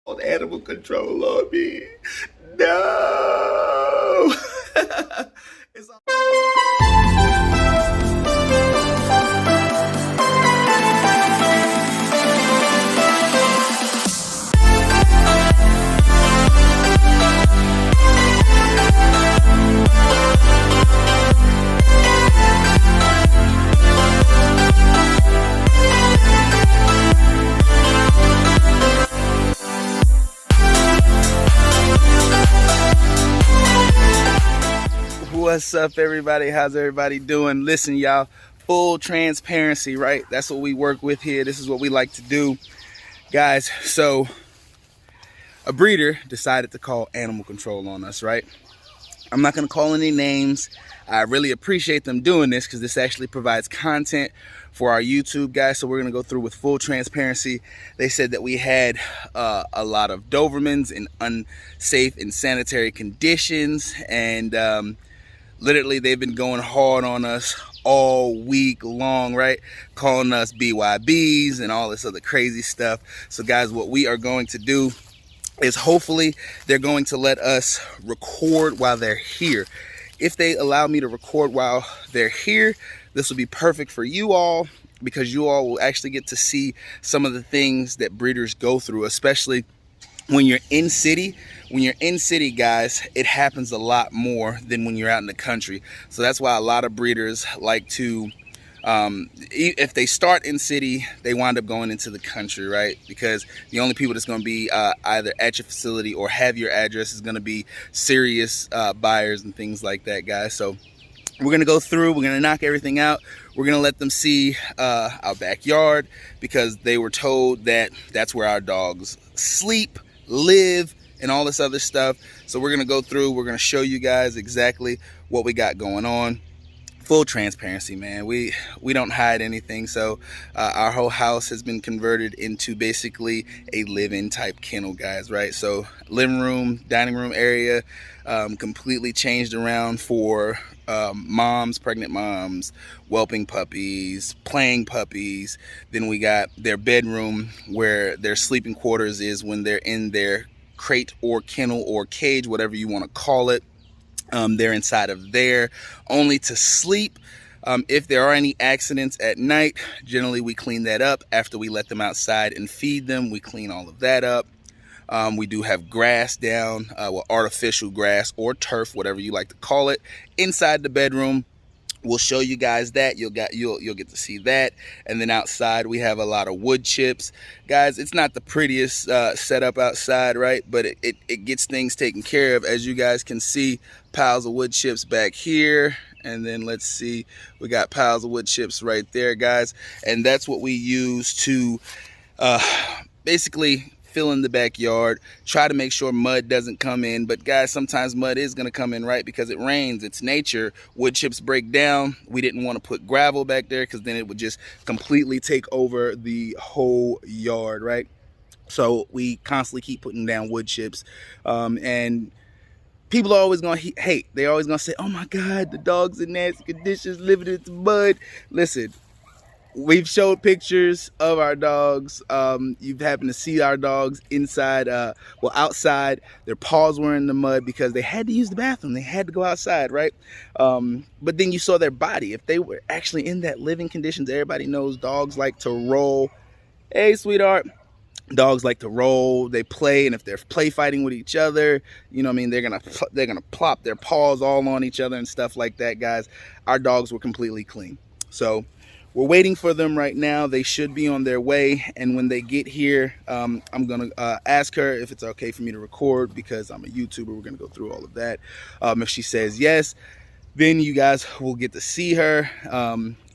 On animal control on me. No. It's What's up, everybody? How's everybody doing? Listen, y'all, full transparency, right? That's what we work with here. This is what we like to do, guys. So a breeder decided to call animal control on us, right? I'm not going to call any names. I really appreciate them doing this because this actually provides content for our YouTube, guys. So we're going to go through with full transparency. They said that we had a lot of Dobermans in unsafe and sanitary conditions, and literally they've been going hard on us all week long, right? Calling us BYBs and all this other crazy stuff. So guys, what we are going to do is hopefully they're going to let us record while they're here. If they allow me to record while they're here, this will be perfect for you all, because you all will actually get to see some of the things that breeders go through, especially when you're in city. When you're in city, guys, it happens a lot more than when you're out in the country. So that's why a lot of breeders like to, if they start in city, they wind up going into the country, right? Because the only people that's going to be either at your facility or have your address is going to be serious buyers and things like that, guys. So we're going to go through, we're going to knock everything out. We're going to let them see our backyard, because they were told that that's where our dogs sleep, live, and all this other stuff. So we're going to go through, we're going to show you guys exactly what we got going on. Full transparency, man. We don't hide anything. So our whole house has been converted into basically a live-in type kennel, guys, right? So living room, dining room area, completely changed around for moms, pregnant moms, whelping puppies, playing puppies. Then we got their bedroom, where their sleeping quarters is when they're in their crate or kennel or cage, whatever you want to call it. They're inside of there only to sleep. If there are any accidents at night, generally we clean that up after we let them outside and feed them. We clean all of that up. We do have grass down, well, artificial grass or turf, whatever you like to call it, inside the bedroom. We'll show you guys that. You'll get to see that. And then outside we have a lot of wood chips, guys. It's not the prettiest setup outside, right? But it gets things taken care of. As you guys can see, piles of wood chips back here, and then let's see, we got piles of wood chips right there, guys. And that's what we use to basically fill in the backyard, try to make sure mud doesn't come in. But guys, sometimes mud is going to come in, right? Because it rains, it's nature. Wood chips break down. We didn't want to put gravel back there, because then it would just completely take over the whole yard, right? So we constantly keep putting down wood chips, and people are always going to hate. They're always going to say, oh my God, the dog's in nasty conditions, living in the mud. Listen, we've showed pictures of our dogs. You've happened to see our dogs inside, well, outside. Their paws were in the mud because they had to use the bathroom. They had to go outside, right? But then you saw their body. If they were actually in that living conditions, everybody knows dogs like to roll. Hey, sweetheart. Dogs like to roll, they play, and if they're play fighting with each other, you know what I mean, they're gonna plop their paws all on each other and stuff like that, guys. Our dogs were completely clean. So we're waiting for them right now. They should be on their way, and when they get here, I'm gonna ask her if it's okay for me to record, because I'm a YouTuber. We're gonna go through all of that. If she says yes, then you guys will get to see her.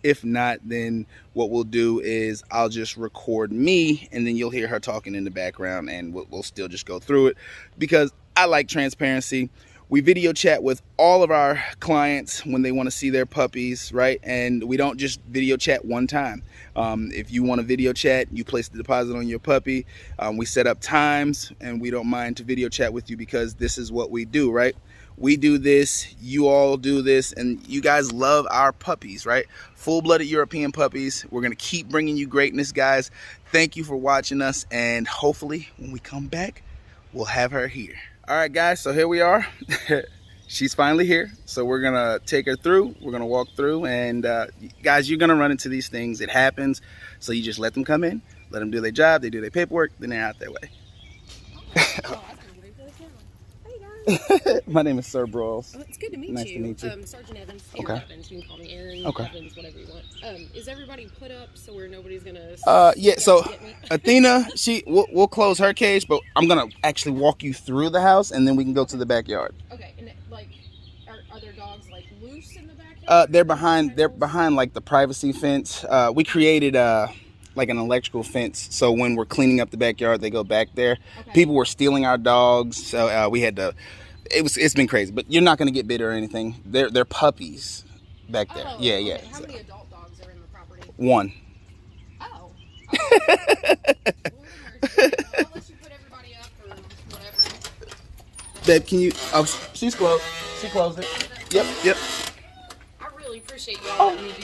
If not, then what we'll do is I'll just record me, and then you'll hear her talking in the background, and we'll still just go through it, because I like transparency. We video chat with all of our clients when they want to see their puppies, right? And we don't just video chat one time. If you want to video chat, you place the deposit on your puppy. We set up times, and we don't mind to video chat with you, because this is what we do, right? We do this, you all do this, and you guys love our puppies, right? Full-blooded European puppies. We're going to keep bringing you greatness, guys. Thank you for watching us, and hopefully when we come back, we'll have her here. All right, guys, so here we are. She's finally here, so we're going to take her through. We're going to walk through, and guys, you're going to run into these things. It happens, so you just let them come in, let them do their job, they do their paperwork, then they're out their way. My name is Sir Broyles. Oh, it's good to meet nice you. To meet you. Sergeant Evans. Aaron Evans. You can call me Aaron. Okay. Evans, whatever you want. Is everybody put up so where nobody's gonna? Yeah. So Athena, we'll close her cage, but I'm gonna actually walk you through the house, and then we can go to the backyard. Okay. And like, are there dogs like loose in the backyard? They're behind like the privacy fence. We created like an electrical fence, so when we're cleaning up the backyard, they go back there. Okay. People were stealing our dogs, so we had to. It's been crazy, but you're not gonna get bit or anything. They're puppies back there. Yeah, okay. yeah. How many adult dogs are in the property? One. Oh. Lord have mercy. I'll let you put everybody up or whatever. Babe, can you? Oh, she's closed. She closed it. Yep. I really appreciate y'all letting me do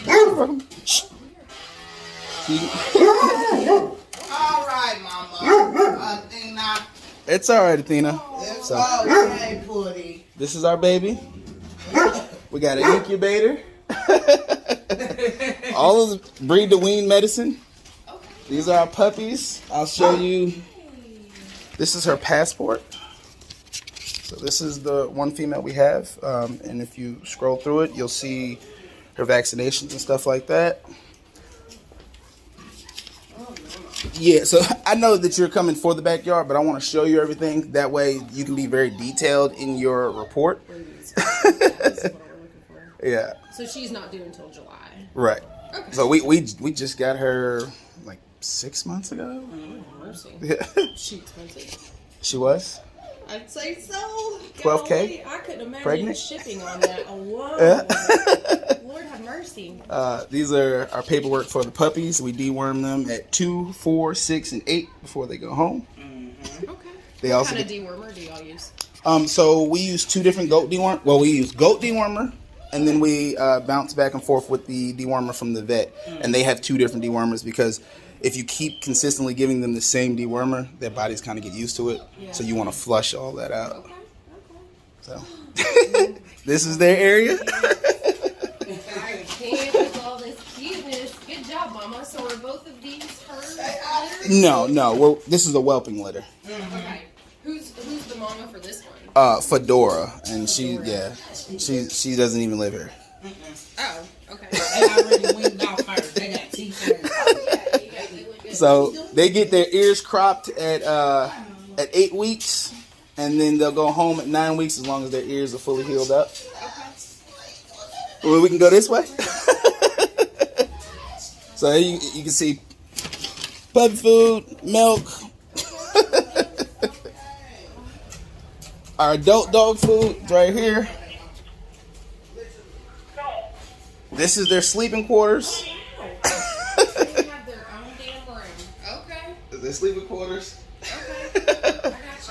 this. All right, Mama. Athena. It's all right, Athena. It's So, okay, Putty. this is our baby. We got an incubator. All of the breed to wean medicine. These are our puppies. I'll show you. This is her passport. So this is the one female we have. And if you scroll through it, you'll see her vaccinations and stuff like that. Yeah, so I know that you're coming for the backyard, but I want to show you everything. That way you can be very detailed in your report. Yeah. So she's not due until July. Right. Okay. So we just got her like 6 months ago. Oh, mercy. Yeah. She expensive. She was? I'd say so. 12K? Golly, I couldn't imagine Pregnant? shipping on that alone. Lord have mercy. These are our paperwork for the puppies. We deworm them at 2, 4, 6, and 8 before they go home. Mm-hmm. Okay. They What also kind of dewormer do y'all use? So we use 2 different goat dewormer. Well, we use goat dewormer, and then we bounce back and forth with the dewormer from the vet. And they have 2 different dewormers because if you keep consistently giving them the same dewormer, their bodies kind of get used to it. Yeah. So you want to flush all that out. Okay. Okay. So this is their area. I can't with all this cuteness. Good job, Mama. So are both of these hers litters? No. This is a whelping litter. Okay. Who's the mama for this one? Fedora, and she doesn't even live here. Oh, okay. They already weaned off first. They got teeth. So they get their ears cropped at 8 weeks, and then they'll go home at 9 weeks as long as their ears are fully healed up. Well, we can go this way. So you can see puppy food, milk. Our adult dog food is right here. This is their sleeping quarters. They have their own damn room. Okay. Their sleeping quarters. Okay. I got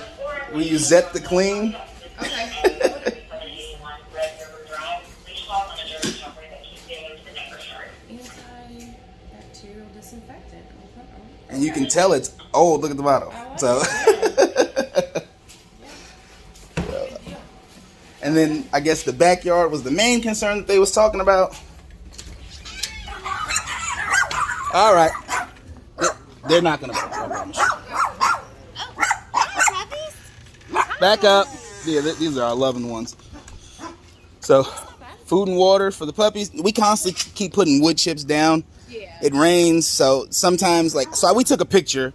you. We use Zep to clean. Okay. Antibacterial disinfectant. And you can tell it's old. Look at the bottle. So. And then I guess the backyard was the main concern that they was talking about. All right. They're not going to bite you, I promise you. Back up. Yeah, these are our loving ones. So, food and water for the puppies. We constantly keep putting wood chips down. Yeah. It rains, so sometimes, we took a picture,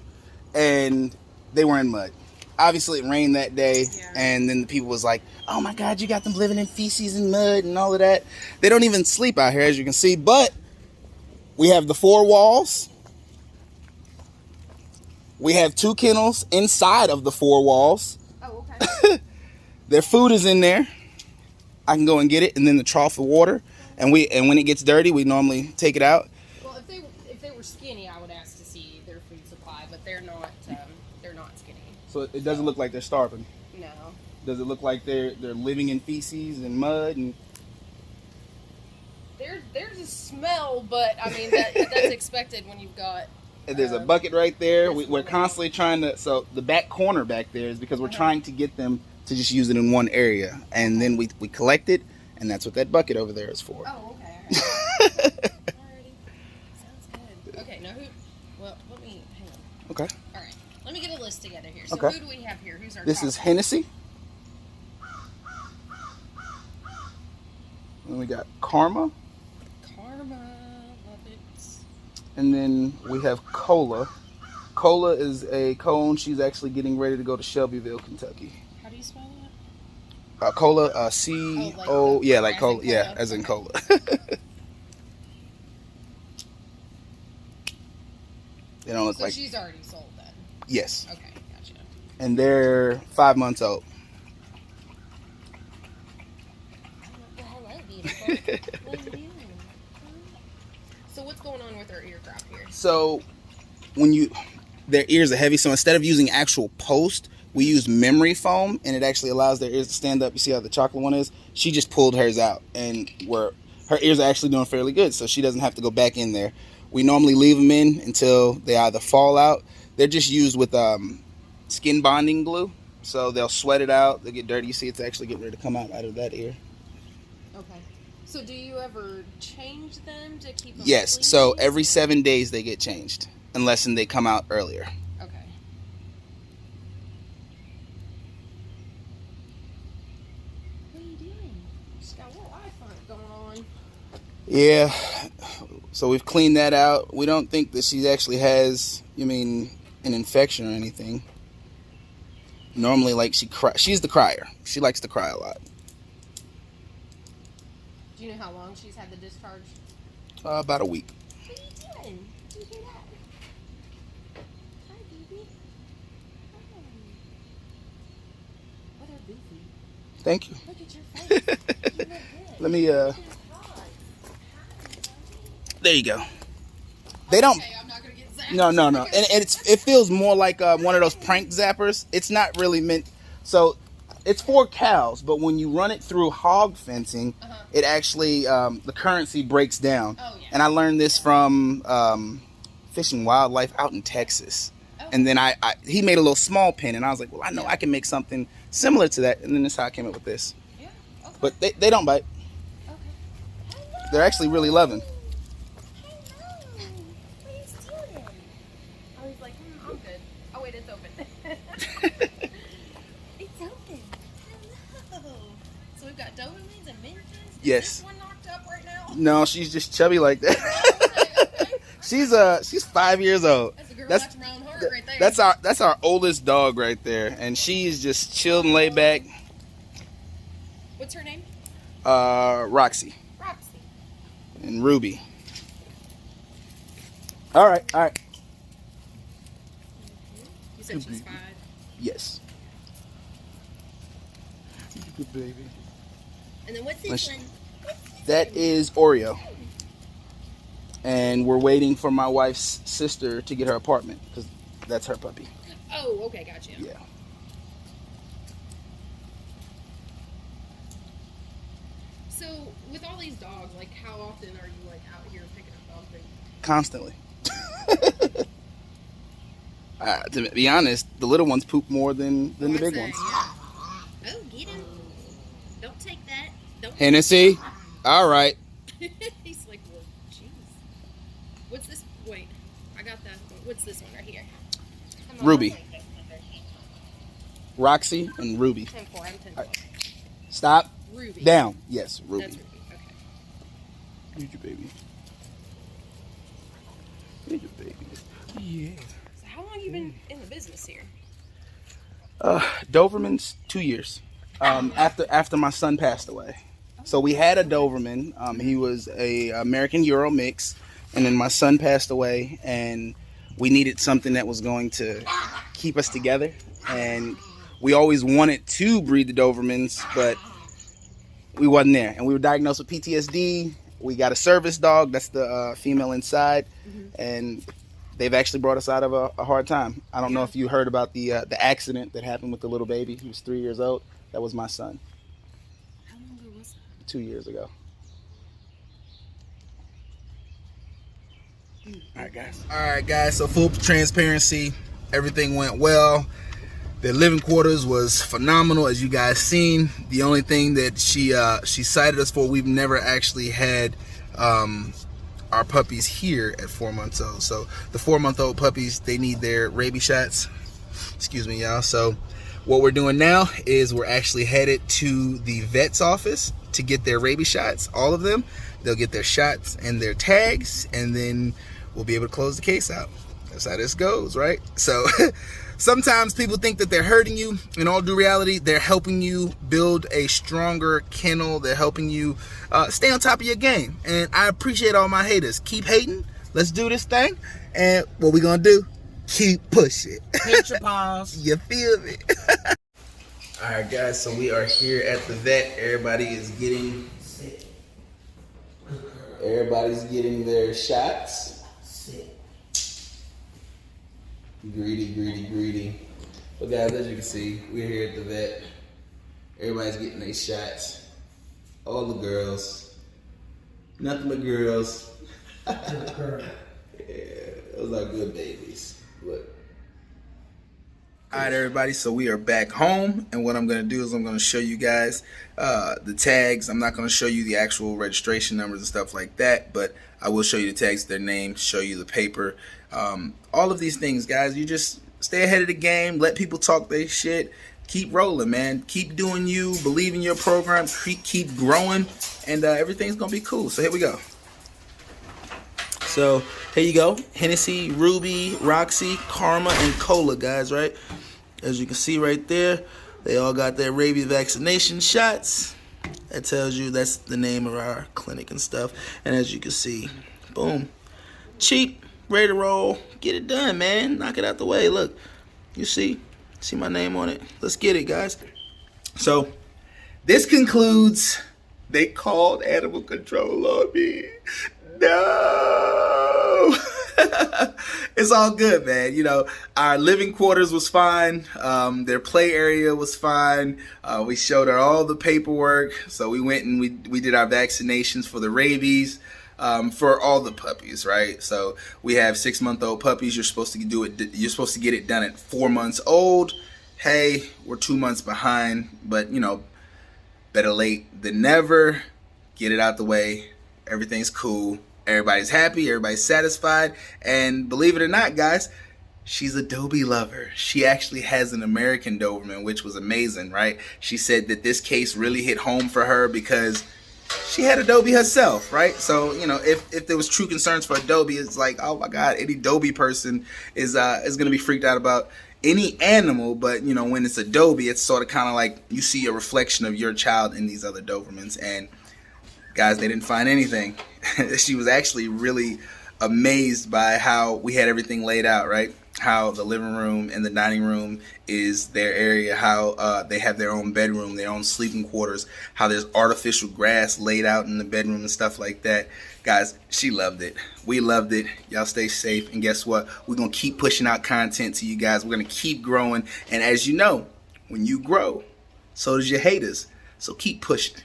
and they were in mud. Obviously, it rained that day, and then the people was like, oh my God, you got them living in feces and mud and all of that. They don't even sleep out here, as you can see, but we have the 4 walls. We have 2 kennels inside of the 4 walls. Oh, okay. Their food is in there. I can go and get it, and then the trough of water, and when it gets dirty, we normally take it out. Well, if they were skinny, I would ask to see their food supply, but they're not skinny. So it doesn't look like they're starving. No. Does it look like they're living in feces and mud? And there's a smell, but I mean that's expected when you've got. there's a bucket right there. We're constantly trying to. So the back corner back there is because we're trying to get them to just use it in one area, and then we collect it, and that's what that bucket over there is for. Oh, okay. Alrighty. Sounds good. Okay, now who? Well, let me hang on. Okay. All right. Let me get a list together here. So Okay. who do we have here? Who's our This top? is Hennessy. And we got Karma. Karma. Love it. And then we have Cola. Cola is a cone. She's actually getting ready to go to Shelbyville, Kentucky. How do you spell that? Cola, C-O, yeah, like cola, yeah, as in cola. They don't look So like, she's already sold then. yes. Okay, gotcha. And they're 5 months old. Hello, beautiful. What are you doing? So what's going on with her ear drop here? So their ears are heavy, so instead of using actual post, we use memory foam, and it actually allows their ears to stand up. You see how the chocolate one is? She just pulled hers out, and her ears are actually doing fairly good, so she doesn't have to go back in there. We normally leave them in until they either fall out. They're just used with skin bonding glue, so they'll sweat it out. They get dirty. You see it's actually getting ready to come out of that ear. Okay. So do you ever change them to keep them Yes, clean? so every 7 days they get changed, unless they come out earlier. Okay. What are you doing? She's got a little eye fight going on. Yeah, so we've cleaned that out. We don't think that she actually has, an infection or anything. Normally, like, she's the crier. She likes to cry a lot. Do you know how long she's had the discharge? About a week. What are you doing? Did you hear that? Hi, baby. Hi. What a goofy. Thank you. Look at your face. You look good. Let me, Hi. there you go. They don't, Okay, I'm not going to get zapped. no. And it feels more like one of those prank zappers. It's not really meant, so it's for cows, but when you run it through hog fencing, it actually, the currency breaks down. Oh, yeah. And I learned this from Fishing Wildlife out in Texas. Oh. And then he made a little small pin, and I was like, well, I know I can make something similar to that. And then that's how I came up with this. Yeah. Okay. But they don't bite. Okay. They're actually really loving. Hello. What are you doing? Oh, he's like, I'm good. Oh, wait, it's open. It's open. Hello. So we've got Dobermans and Minions. Yes. Is this one knocked up right now? No, she's just chubby like that. Okay. She's 5 years old. That's a girl That's- after my own heart right there. That's our oldest dog right there, and she's just chilled and laid back. What's her name? Roxy Roxy. and Ruby. All right. You said she's 5. Yes. Good baby. And then what's this Let's- one? That is Oreo. And we're waiting for my wife's sister to get her apartment because that's her puppy. Oh, okay, gotcha. Yeah. So, with all these dogs, like, how often are you, like, out here picking up dog food? Constantly. To be honest, the little ones poop more than the big ones. Yeah. Oh, get him. Don't take that. Don't. Hennessy. All right. He's like, well, jeez. What's this? Wait, I got that. What's this one right here? Come on, Ruby. I'll take this one right here. Roxy and Ruby. 10-4, I'm 10-4. All right. Stop. Ruby. Down. Yes, Ruby. That's Ruby. Okay. Here's your baby. Here's your baby. Yeah. So how long you been in the business here? Doberman's 2 years. After my son passed away. So we had a Doberman. He was a American Euro mix, and then my son passed away, and we needed something that was going to keep us together. And we always wanted to breed the Dobermans, but we wasn't there. And we were diagnosed with PTSD. We got a service dog. That's the female inside, and they've actually brought us out of a hard time. I don't know if you heard about the accident that happened with the little baby. He was 3 years old. That was my son How long ago was that? 2 years ago. All right, guys. So full transparency, everything went well. The living quarters was phenomenal, as you guys seen. The only thing that she cited us for, we've never actually had our puppies here at 4 months old. So the 4-month-old puppies, they need their rabies shots. Excuse me, y'all. So what we're doing now is we're actually headed to the vet's office to get their rabies shots, all of them. They'll get their shots and their tags, and then we'll be able to close the case out. That's how this goes, right? So sometimes people think that they're hurting you. In all due reality, they're helping you build a stronger kennel. They're helping you stay on top of your game. And I appreciate all my haters. Keep hating. Let's do this thing. And what we gonna do? Keep pushing. PinscherPaws. You feel me? All right, guys. So we are here at the vet. Everybody's getting their shots. Greedy. But guys, as you can see, we're here at the vet. Everybody's getting their shots. All the girls. Nothing but girls. Yeah, those are good babies. Look. Alright, everybody, so we are back home, and what I'm going to do is I'm going to show you guys the tags. I'm not going to show you the actual registration numbers and stuff like that, but I will show you the tags, their name, show you the paper, all of these things, guys. You just stay ahead of the game, let people talk their shit, keep rolling, man. Keep doing you, believe in your program, keep growing, and everything's going to be cool. So here we go. So here you go. Hennessy, Ruby, Roxy, Karma, and Cola, guys, right? As you can see right there, they all got their rabies vaccination shots. That tells you that's the name of our clinic and stuff. And as you can see, boom. Cheap, ready to roll. Get it done, man. Knock it out the way. Look, you see my name on it. Let's get it, guys. So this concludes. They called animal control on me. No. It's all good, man. You know, our living quarters was fine. Their play area was fine. We showed her all the paperwork. So we went and we did our vaccinations for the rabies, for all the puppies, right? So we have 6-month-old puppies. You're supposed to do it. You're supposed to get it done at 4 months old. Hey, we're 2 months behind, but you know, better late than never. Get it out the way. Everything's cool. Everybody's happy, everybody's satisfied, and believe it or not, guys, she's a Dobie lover. She actually has an American Doberman, which was amazing, right? She said that this case really hit home for her because she had a Dobie herself, right? So, you know, if there was true concerns for a Dobie, it's like, oh my God, any Dobie person is gonna be freaked out about any animal, but you know, when it's a Dobie, it's sort of kind of like you see a reflection of your child in these other Dobermans, and guys, they didn't find anything. She was actually really amazed by how we had everything laid out, right? How the living room and the dining room is their area, how they have their own bedroom, their own sleeping quarters, how there's artificial grass laid out in the bedroom and stuff like that. Guys, she loved it. We loved it. Y'all stay safe, and guess what? We're going to keep pushing out content to you guys. We're going to keep growing, and as you know, when you grow, so does your haters. So keep pushing.